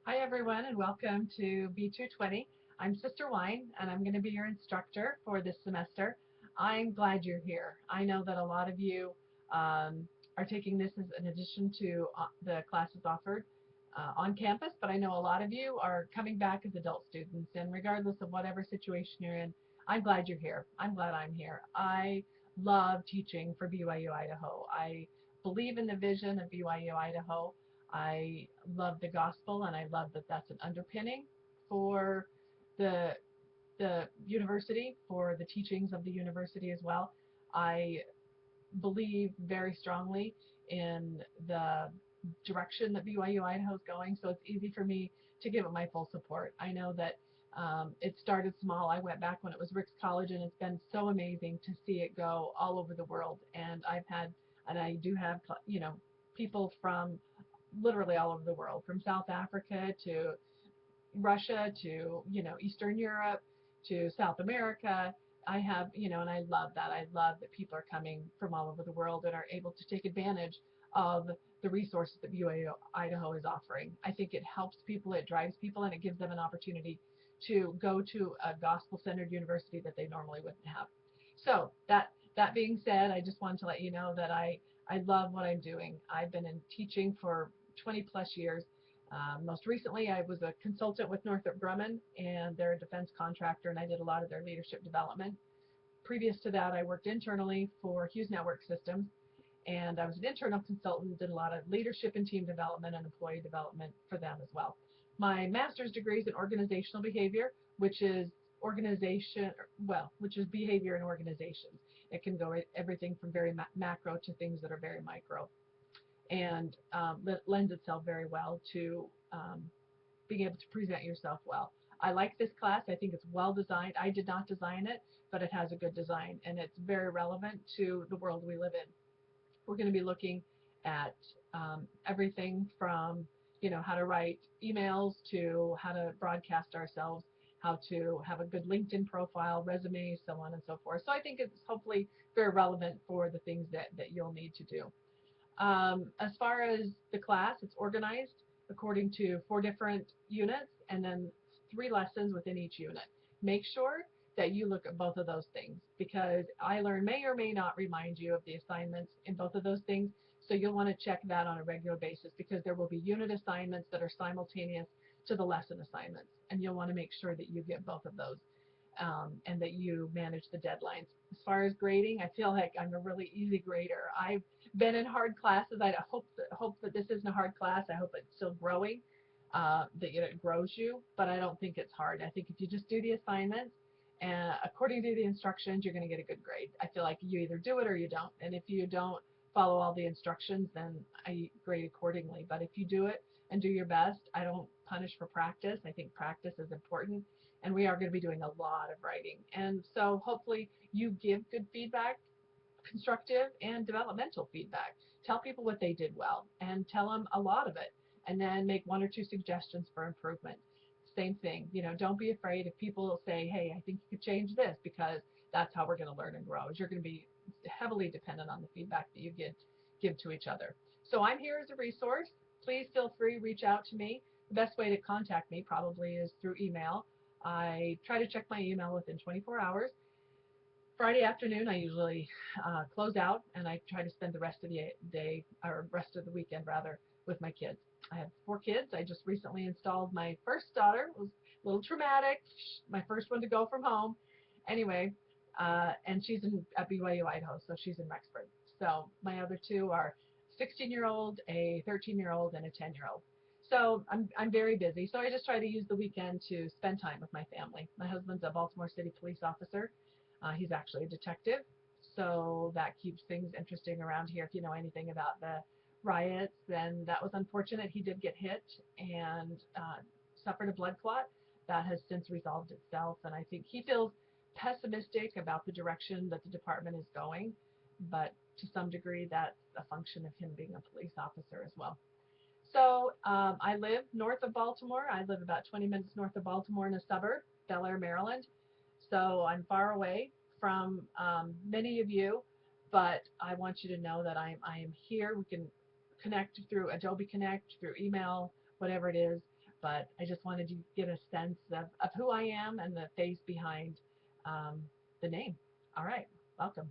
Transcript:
Hi everyone and welcome to B220. I'm Sister Wine and I'm going to be your instructor for this semester. I'm glad you're here. I know that a lot of you are taking this as an addition to the classes offered on campus, but I know a lot of you are coming back as adult students, and regardless of whatever situation you're in, I'm glad you're here. I'm glad I'm here. I love teaching for BYU Idaho. I believe in the vision of BYU Idaho. I love the gospel, and I love that that's an underpinning for the university, for the teachings of the university as well. I believe very strongly in the direction that BYU Idaho is going, so it's easy for me to give it my full support. I know that it started small. I went back when it was Rick's College, and it's been so amazing to see it go all over the world. And I do have, people from literally all over the world, from South Africa to Russia to, Eastern Europe to South America. I have, and I love that. I love that people are coming from all over the world and are able to take advantage of the resources that BYU Idaho is offering. I think it helps people, it drives people, and it gives them an opportunity to go to a gospel-centered university that they normally wouldn't have. So that being said, I just wanted to let you know that I love what I'm doing. I've been in teaching for 20 plus years. Most recently, I was a consultant with Northrop Grumman, and they're a defense contractor, and I did a lot of their leadership development. Previous to that, I worked internally for Hughes Network Systems, and I was an internal consultant, did a lot of leadership and team development and employee development for them as well. My master's degree is in organizational behavior, which is which is behavior in organizations. It can go everything from very macro to things that are very micro, and lends itself very well to being able to present yourself well. I like this class. I think it's well designed. I did not design it, but it has a good design, and it's very relevant to the world we live in. We're going to be looking at everything from, how to write emails to how to broadcast ourselves, how to have a good LinkedIn profile, resume, so on and so forth. So I think it's hopefully very relevant for the things that you'll need to do. As far as the class, it's organized according to 4 different units and then 3 lessons within each unit. Make sure that you look at both of those things, because iLearn may or may not remind you of the assignments in both of those things. So you'll want to check that on a regular basis, because there will be unit assignments that are simultaneous to the lesson assignments, and you'll want to make sure that you get both of those. And that you manage the deadlines. As far as grading, I feel like I'm a really easy grader. I've been in hard classes. I hope that this isn't a hard class. I hope it's still growing, that it grows you, but I don't think it's hard. I think if you just do the assignments and according to the instructions, you're going to get a good grade. I feel like you either do it or you don't, and if you don't follow all the instructions, then I grade accordingly. But if you do it and do your best, I don't punish for practice. I think practice is important, and we are going to be doing a lot of writing. And so hopefully you give good feedback, constructive and developmental feedback. Tell people what they did well and tell them a lot of it, and then make 1 or 2 suggestions for improvement. Same thing, don't be afraid if people say, hey, I think you could change this, because that's how we're going to learn and grow. You're going to be heavily dependent on the feedback that you give to each other. So I'm here as a resource. Please feel free to reach out to me. The best way to contact me probably is through email. I try to check my email within 24 hours. Friday afternoon, I usually close out, and I try to spend the rest of the day, or rest of the weekend rather, with my kids. I have 4 kids. I just recently installed my first daughter. It was a little traumatic. My first one to go from home. Anyway, and she's at BYU Idaho, so she's in Rexford. So my other 2 are 16-year-old, a 13-year-old, and a 10-year-old. So I'm very busy. So I just try to use the weekend to spend time with my family. My husband's a Baltimore City police officer. He's actually a detective, so that keeps things interesting around here. If you know anything about the riots, then that was unfortunate. He did get hit and suffered a blood clot. That has since resolved itself, and I think he feels pessimistic about the direction that the department is going, but to some degree that's a function of him being a police officer as well. So I live north of Baltimore. I live about 20 minutes north of Baltimore in a suburb, Bel Air, Maryland. So I'm far away from many of you, but I want you to know that I am here. We can connect through Adobe Connect, through email, whatever it is. but I just wanted to get a sense of who I am and the face behind the name. All right, welcome.